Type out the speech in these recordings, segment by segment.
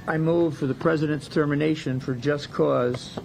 I move for the president's termination for just cause.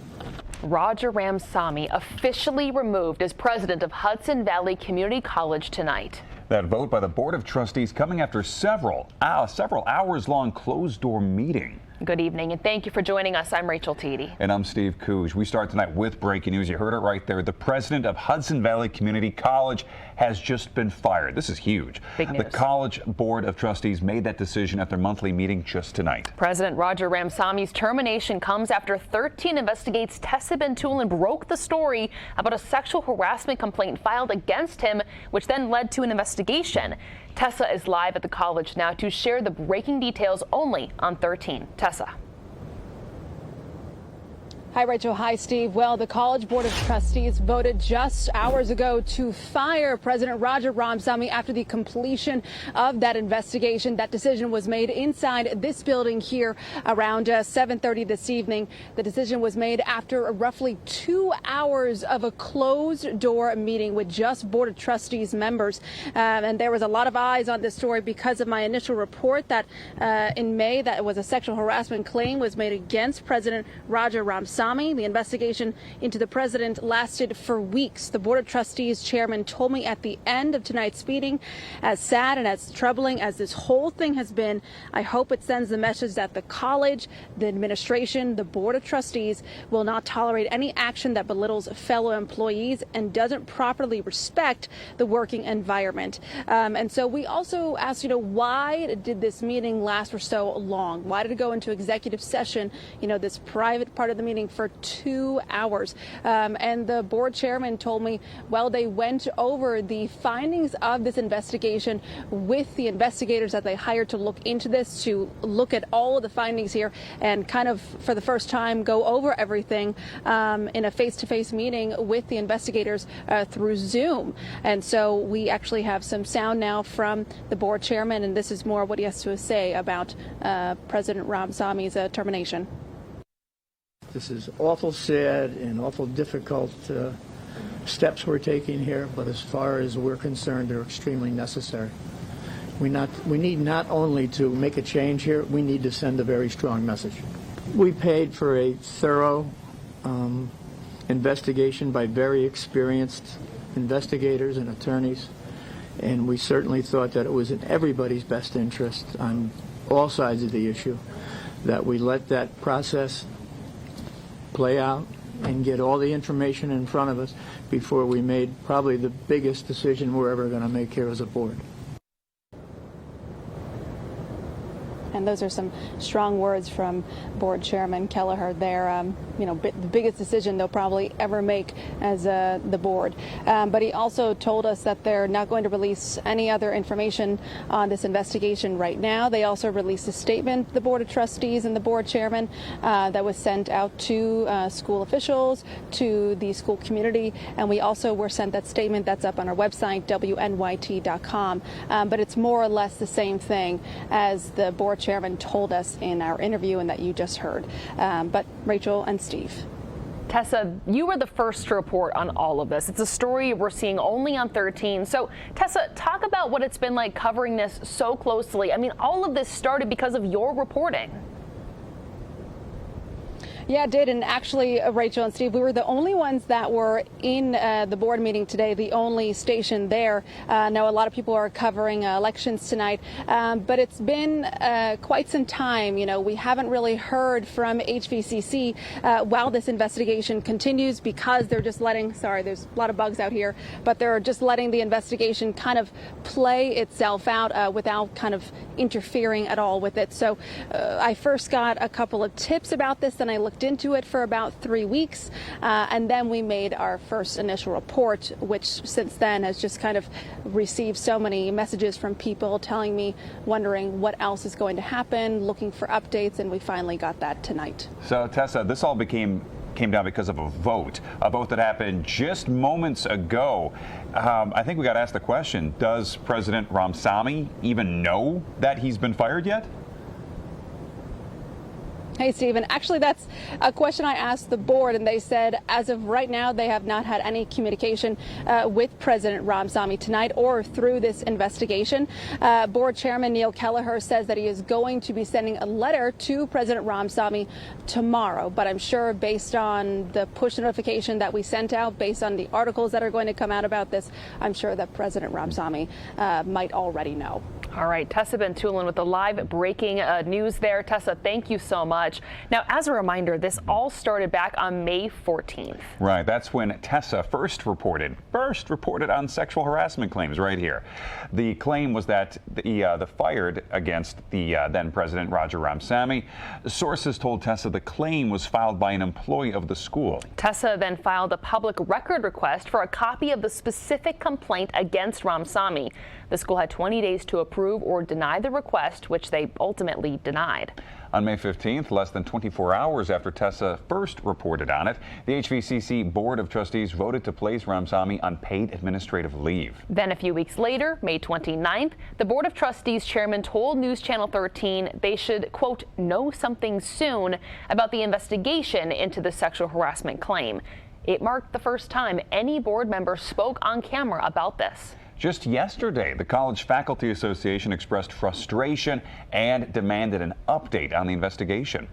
Roger Ramsammy officially removed as president of Hudson Valley Community College tonight. That vote by the Board of Trustees coming after several hours-long closed-door meeting. Good evening, and thank you for joining us. I'm Rachel Teedy. And I'm Steve Cooge. We start tonight with breaking news. You heard it right there. The president of Hudson Valley Community College has just been fired. This is huge. Big news. The College Board of Trustees made that decision at their monthly meeting just tonight. President Roger Ramsammy's termination comes after 13 Investigates Tessa Bentulin broke the story about a sexual harassment complaint filed against him, which then led to an investigation. Tessa is live at the college now to share the breaking details only on 13. Tessa. Hi, Rachel. Hi, Steve. Well, the College Board of Trustees voted just hours ago to fire President Roger Ramsammy after the completion of that investigation. That decision was made inside this building here around 7:30 this evening. The decision was made after roughly 2 hours of a closed-door meeting with just Board of Trustees members. And there was a lot of eyes on this story because of my initial report that in May that was a sexual harassment claim was made against President Roger Ramsammy. The investigation into the president lasted for weeks. The Board of Trustees chairman told me at the end of tonight's meeting, as sad and as troubling as this whole thing has been, I hope it sends the message that the college, the administration, the Board of Trustees will not tolerate any action that belittles fellow employees and doesn't properly respect the working environment. And so we also asked, why did this meeting last for so long? Why did it go into executive session, this private part of the meeting for 2 hours? And the board chairman told me, well, they went over the findings of this investigation with the investigators that they hired to look into this, to look at all of the findings here and kind of for the first time go over everything in a face-to-face meeting with the investigators through Zoom. And so we actually have some sound now from the board chairman, and this is more what he has to say about President Ramsammy's termination. This is awful sad and awful difficult steps we're taking here, but as far as we're concerned, they're extremely necessary. We need not only to make a change here, we need to send a very strong message. We paid for a thorough investigation by very experienced investigators and attorneys, and we certainly thought that it was in everybody's best interest on all sides of the issue that we let that process play out and get all the information in front of us before we made probably the biggest decision we're ever going to make here as a board. And those are some strong words from Board Chairman Kelleher there. The biggest decision they'll probably ever make as the board. But he also told us that they're not going to release any other information on this investigation right now. They also released a statement, the Board of Trustees and the board chairman, that was sent out to school officials, to the school community. And we also were sent that statement that's up on our website, WNYT.com. But it's more or less the same thing as the board chairman told us in our interview and that you just heard. But Rachel and Steve. Tessa, you were the first to report on all of this. It's a story we're seeing only on 13. So, Tessa, talk about what it's been like covering this so closely. I mean, all of this started because of your reporting. Yeah, it did. And actually, Rachel and Steve, we were the only ones that were in the board meeting today, the only station there. Now, a lot of people are covering elections tonight, but it's been quite some time. We haven't really heard from HVCC while this investigation continues because they're just letting, there's a lot of bugs out here, but they're just letting the investigation kind of play itself out without kind of interfering at all with it. So I first got a couple of tips about this, and I looked into it for about 3 weeks, and then we made our first initial report, which since then has just kind of received so many messages from people telling me, wondering what else is going to happen, looking for updates, and we finally got that tonight. So, Tessa, this all came down because of a vote that happened just moments ago. I think we got to ask the question, does President Ramsammy even know that he's been fired yet? Hey, Stephen. Actually, that's a question I asked the board, and they said as of right now, they have not had any communication with President Ramsammy tonight or through this investigation. Board Chairman Neil Kelleher says that he is going to be sending a letter to President Ramsammy tomorrow. But I'm sure based on the push notification that we sent out, based on the articles that are going to come out about this, I'm sure that President Ramsammy might already know. All right, Tessa Bentulin with the live breaking news there. Tessa, thank you so much. Now, as a reminder, this all started back on May 14th. Right, that's when Tessa first reported on sexual harassment claims right here. The claim was that the fired against the then President Roger Ramsammy. Sources told Tessa the claim was filed by an employee of the school. Tessa then filed a public record request for a copy of the specific complaint against Ramsammy. The school had 20 days to approve or deny the request, which they ultimately denied. On May 15th, less than 24 hours after Tessa first reported on it, the HVCC Board of Trustees voted to place Ramsammy on paid administrative leave. Then a few weeks later, May 29th, the Board of Trustees chairman told NewsChannel 13 they should, quote, know something soon about the investigation into the sexual harassment claim. It marked the first time any board member spoke on camera about this. Just yesterday, the College Faculty Association expressed frustration and demanded an update on the investigation.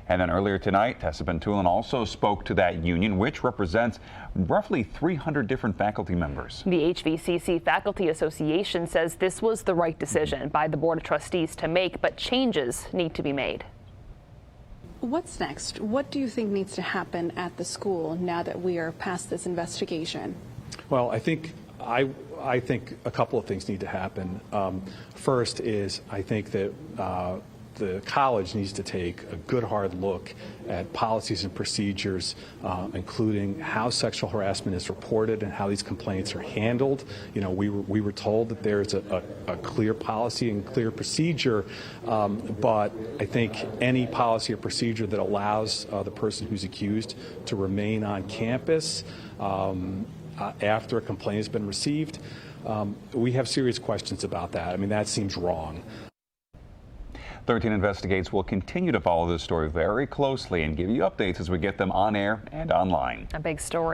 And then earlier tonight, Tessa Bentulin also spoke to that union, which represents roughly 300 different faculty members. The HVCC Faculty Association says this was the right decision by the Board of Trustees to make, but changes need to be made. What's next? What do you think needs to happen at the school now that we are past this investigation? Well, I think a couple of things need to happen. First is I think that the college needs to take a good hard look at policies and procedures, including how sexual harassment is reported and how these complaints are handled. You know, we were told that there's a clear policy and clear procedure, but I think any policy or procedure that allows the person who's accused to remain on campus after a complaint has been received, we have serious questions about that. I mean, that seems wrong. 13 Investigates will continue to follow this story very closely and give you updates as we get them on air and online. A big story.